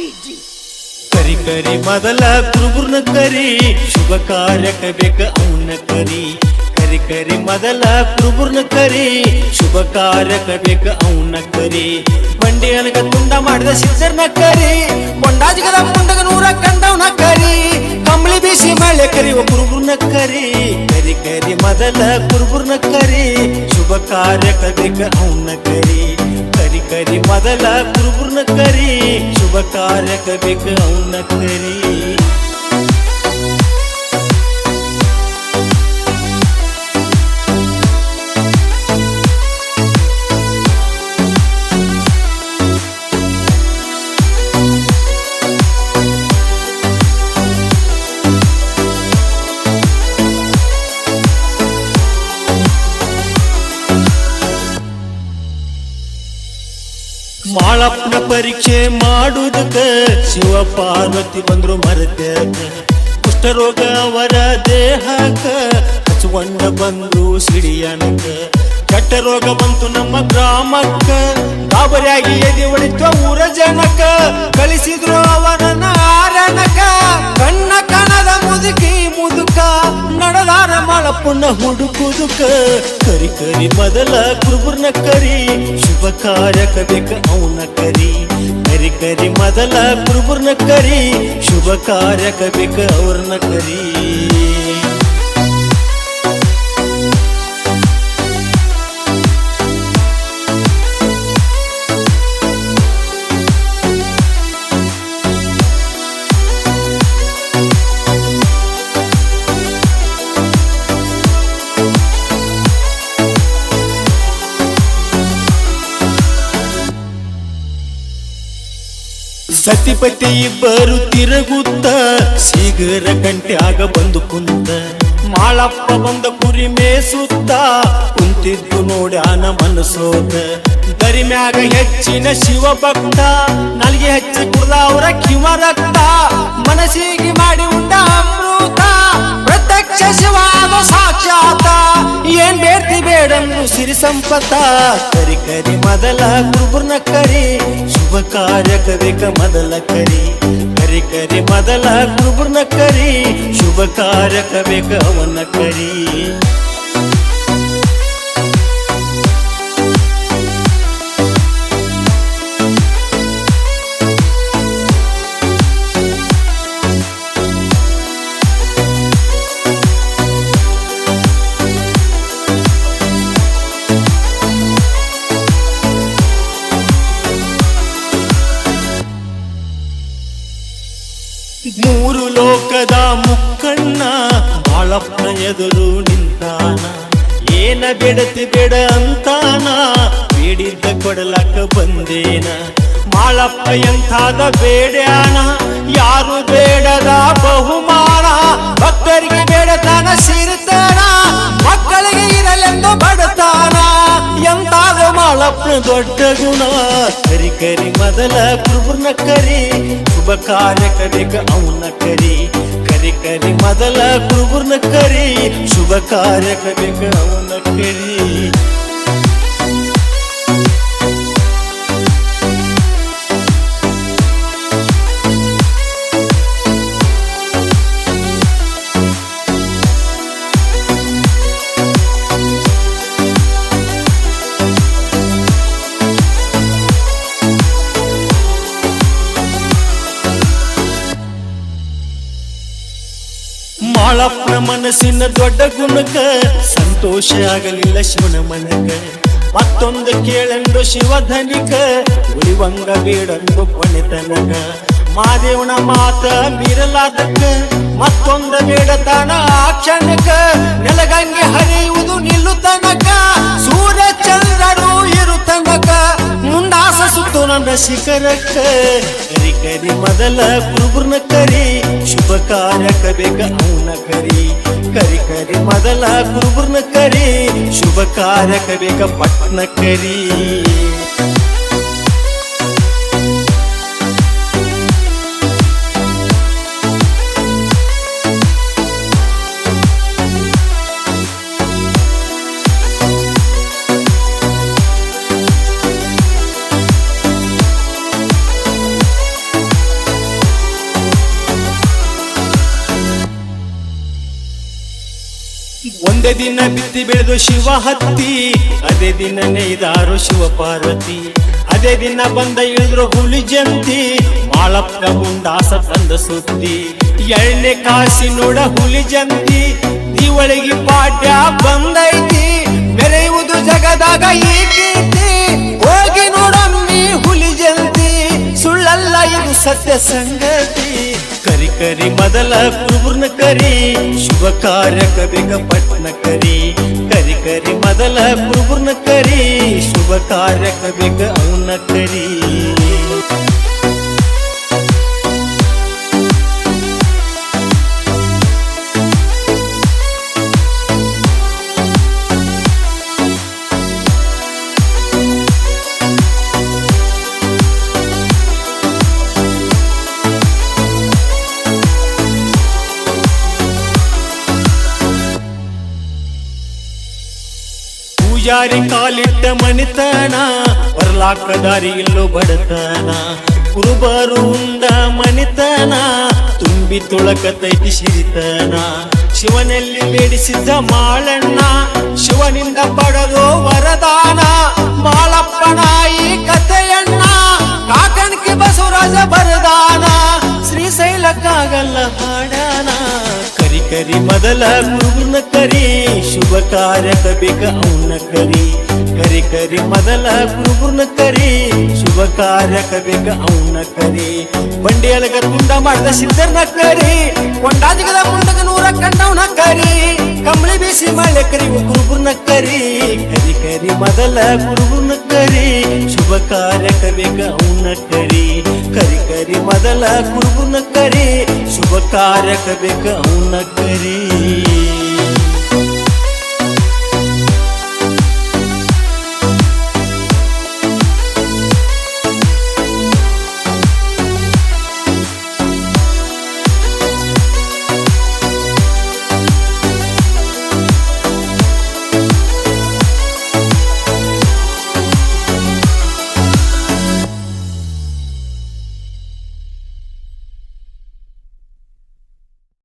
ಕರಿ ಕರಿ ಮೊದಲ ಕುರುಬುರ್ನ ಕರಿ ಶುಭ ಕಾರ್ಯಕ್ಕೆ ಬೇಕ ಅವನ ಕರಿ ಕರಿ ಕರಿ ಮೊದಲ ಕುರುಬುರ್ನ ಕರಿ ಶುಭ ಕಾರ್ಯಕ್ಕೆ ಬೇಕ ಅವನ ಕರಿ ಬಂಡಿ ಅನಗ ತುಂಡ ಮಾಡಿದ ಸಿದ್ದರ್ನ ಕರಿ ಕೊಂಡಾಜಿಗದ ಮುಂಡಗ ನೂರ ಕಂಡವನ ಕರಿ ಕಂಬಳಿ ಬೀಸಿ ಮಳೆ ಕರಿವ ಕುರುಬುರ್ನ ಕರಿ ಕರಿ ಕರಿ ಮೊದಲ ಕುರುಬುರ್ನ ಕರಿ ಶುಭ ಕಾರ್ಯಕ್ಕೆ ಬೇಕ ಅವನ ಕರಿ ಕರಿ ಕರಿ ಮೊದಲ ಕುರುಬುರ್ನ ಕರಿ ಶುಭ ಕಾರ್ಯಕ್ಕೆ ಬೇಕ ಅವನ ಕರಿ ಮಾಳಪ್ಪನ ಪರೀಕ್ಷೆ ಮಾಡುವುದಕ್ಕ ಶಿವ ಪಾರ್ವತಿ ಬಂದ್ರು ಮರತ್ಯಾಕ ಕುಷ್ಠರೋಗ ಅವರ ದೇಹಕ್ಕ ಹಚ್ಕೊಂಡ ಬಂದ್ರು ಸಿಡಿಯನಕ ಕೆಟ್ಟ ರೋಗ ಬಂತು ನಮ್ಮ ಗ್ರಾಮಕ್ಕ ಗಾಬರಿಯಾಗಿ ಎದೆ ಹೊಡಿತ ಊರ ಜನಕ ಕಳಿಸಿದ್ರು ಅವರನ್ನ ಆರಣಕ ಕಣ್ಣ ಕಣದ ಮುದುಕಿ ಮುದುಕ ನಡೆದಾರ ಮಾಳಪ್ಪನ ಹುಡುಕುದುಕ ಕರಿ ಕರಿ ಮೊದಲ ಕುರುಬುರ್ನ ಕರಿ ಶುಭ ಕಾರ್ಯಕ್ಕೆ ಬೇಕ ಅವನ ಕರಿ ಕರಿ ಕರಿ ಮೊದಲ ಕುರುಬುರ್ನ ಕರಿ ಶುಭ ಕಾರ್ಯಕ್ಕೆ ಬೇಕ ಅವ್ರನ್ನ ಕರಿ ಸತಿಪತಿ ಇಬ್ಬರು ತಿರುಗುತ್ತ ಶೀಘ್ರ ಗಂಟೆಯಾಗ ಬಂದು ಕುಂತ ಮಾಳಪ್ಪ ಬಂದ ಕುರಿ ಮೇಸುತ್ತ ಕುಂತಿದ್ದು ನೋಡ್ಯಾನ ಮನಸೋತ ದರಿ ಮ್ಯಾಗ ಹೆಚ್ಚಿನ ಶಿವ ಭಕ್ತ ನಲ್ಗೆ ಹೆಚ್ಚಿ ಕುಡ್ದ ಅವರ ಕಿವ ರಕ್ತ ಮನಸ್ಸಿಗೆ ಮಾಡಿ ಉಂಡ ಅಮೃತ ಪ್ರತ್ಯಕ್ಷ ಶಿವಾದ ಸಾಕ್ಷಾತ ಏನ್ ಬೇಡ್ತಿ ಬೇಡನ್ನು ಸಿರಿ ಸಂಪತ್ತ ಕರಿ ಕರಿ ಮೊದಲ ಕುರುಬುರ್ನ ಕರಿ ಶುಭ ಕಾರ್ಯಕ್ಕೆ ಬೇಕ ಮೊದಲ ಕರಿ ಕರಿ ಕರಿ ಮೊದಲ ಕುರುಬುರ್ನ ಕರಿ ಶುಭ ಕಾರ್ಯಕ್ಕೆ ಬೇಕ ಅವನ ಕರಿ ಮೂರು ಲೋಕದ ಮುಕ್ಕಣ್ಣ ಮಾಳಪ್ಪನ ಎದುರು ನಿಂತಾನ ಏನ ಬೇಡತಿ ಬೇಡ ಅಂತಾನ ಬೇಡಿದ್ದ ಕೊಡಲಕ್ಕ ಬಂದೇನ ಮಾಳಪ್ಪ ಎಂಥಾದ ಬೇಡ್ಯಾನ ಯಾರು ಬೇಡದ ಬಹುಮಾನ ಭಕ್ತರಿಗೆ ಬೇಡತಾನ ಸಿರಿತಾನ ಮಕ್ಕಳಿಗೆ ಇರಲೆಂದು ಬಡತಾನ ಎಂತಾದ ಮಾಳಪ್ಪನ ದೊಡ್ಡ ಗುಣ ಕರಿ ಕರಿ ಮೊದಲ ಕುರುಬುರ್ನ ಕರಿ ಶುಭ ಕಾರ್ಯಕ್ಕೆ ಬೇಕ ಅವನ ಕರಿ ಕರಿ ಕರಿ ಮೊದಲ ಕುರುಬುರ್ನ ಕರಿ ಶುಭ ಕಾರ್ಯಕ್ಕೆ ಬೇಕ ಅವನ ಕರಿ ಮಾಳಪ್ಪನ ಮನಸ್ಸಿನ ದೊಡ್ಡ ಗುಣಕ ಸಂತೋಷ ಆಗಲಿಲ್ಲ ಶಿವನ ಮನಕ ಮತ್ತೊಂದು ಕೇಳೆಂದು ಶಿವಧನಿಕ ಉಳಿವಂಗ ಬೇಡಂದು ಕೊನೆತನಕ ಮಾದೇವನ ಮಾತ ಮೀರಲಾದಕ್ಕ ಮತ್ತೊಂದು ಬೇಡತಾನ ಆ ಕ್ಷಣಕ ನೆಲಗಂಗೆ ಹರಿಯುವುದು ನಿಲ್ಲು ತನಕ ಸೂರ್ಯ ಚಂದ್ರರು ಇರು ತನಕ ಮುಂಡಾಸ ಸುತ್ತು ನನ್ನ ಶಿಖರಕ್ಕ ಕರಿ ಕರಿ ಮೊದಲ ಕುರುಬುರ್ನ ಕರಿ ಶುಭ ಕಾರ್ಯಕ್ಕೆ ಬೇಕ ಅವನ ಕರಿ ಕರಿ ಕರಿ ಮೊದಲ ಕುರುಬುರ್ನ ಕರಿ ಶುಭ ಕಾರ್ಯಕ್ಕೆ ಬೇಕ ಪಟ್ನ ಕರಿ ಒಂದೇ ದಿನ ಬಿತ್ತಿ ಬೆಳೆದು ಶಿವ ಹತ್ತಿ, ಅದೇ ದಿನ ನೇಯ್ದಾರು ಶಿವ ಪಾರ್ವತಿ. ಅದೇ ದಿನ ಬಂದ ಇಳಿದ್ರು ಹುಲಿ ಜಂತಿ, ಮಾಳಪ್ಪ ಮುಂಡಾಸ ತಂದ ಸುದ್ದಿ. ಎಣ್ಣೆ ಕಾಸಿ ನೋಡ ಹುಲಿ ಜಂತಿ, ದಿವಳಿಗೆ ಪಾಡ್ಯ ಬಂದೈತಿ. ಮೆರೆಯುವುದು ಜಗದಾಗ ಈ ಕೀರ್ತಿ, ಹೋಗಿ ನೋಡಮ್ಮಿ ಹುಲಿ ಜಂತಿ. ಸುಳ್ಳಲ್ಲ ಇದು ಸತ್ಯ ಸಂಗತಿ. ಕರಿ ಕರಿ ಮೊದಲ ಕುರುಬುರ್ನ ಕರಿ, ಶುಭ ಕಾರ್ಯಕ ಬೇಗ ಪಟ್ನ ಕರಿ. ಕರಿ ಕರಿ ಮೊದಲ ಕುರುಬುರ್ನ ಕರಿ, ಶುಭ ಕಾರ್ಯಕ ಬೇಗ ಅವನ ಕರಿ. ಪೂಜಾರಿ ಕಾಲಿಟ್ಟ ಮನಿತನ, ಬರ್ಲಾಕ ದಾರಿ ಇಲ್ಲೋ ಬಡತನ. ಕುರುಬರು ಉಂಡ ಮನಿತನ, ತುಂಬಿ ತುಳಕತೈತಿ ಸಿರಿತನ. ಶಿವನಲ್ಲಿ ಬೇಡಿಸಿದ್ದ ಮಾಳಣ್ಣ, ಶಿವನಿಂದ ಪಡೆದು ವರದಾನ. ಮಾಳಪ್ಪನ ಈ ಕಥೆಯಣ್ಣ, ಕಾಕಣಿಕೆ ಬಸವರಾಜ ಬರದಾನ. ಶ್ರೀಶೈಲಕ್ಕಾಗಲ್ಲ ಹಾಡಾನ. ಕರಿ ಕರಿ ಮೊದಲ ಕುರುಬುರ್ನ ಕರಿ, ಶುಭ ಕಾರ್ಯಕ ಬೇಗ ಅವನ ಕರಿ. ಕರಿ ಕರಿ ಮೊದಲ ಕುರುಬುರ್ನ ಕರಿ, ಶುಭ ಕಾರ್ಯಕ ಬೇಗ ಅವನ ಕರಿ. ಬಂಡಿಯಲಗ ತುಂಡ ಮಾಡಿದ ಸಿದ್ಧರ್ನ ಕರಿ, ಕೊಂಡಾಜಿಗದ ಮುಂಡಗ ನೂರ ಕಂಡವನ ಕರಿ. ಕಂಬಳಿ ಬೀಸಿ ಮಳೆ ಕರಿವು ಕುರುಬುರ್ನ ಕರಿ. ಕರಿ ಕರಿ ಮೊದಲ ಕುರುಬುರ್ನ ಕರಿ, ಶುಭ ಕಾರ್ಯಕ ಬೇಗ ಅವನ ಕರಿ. ಕರಿ ಕರಿ ಮೊದಲ ಕುರುಬುರ್ನ ಕರಿ, ಶುಭ ಕಾರ್ಯಕ ಬೇಗ ಅವನ ಕರಿ.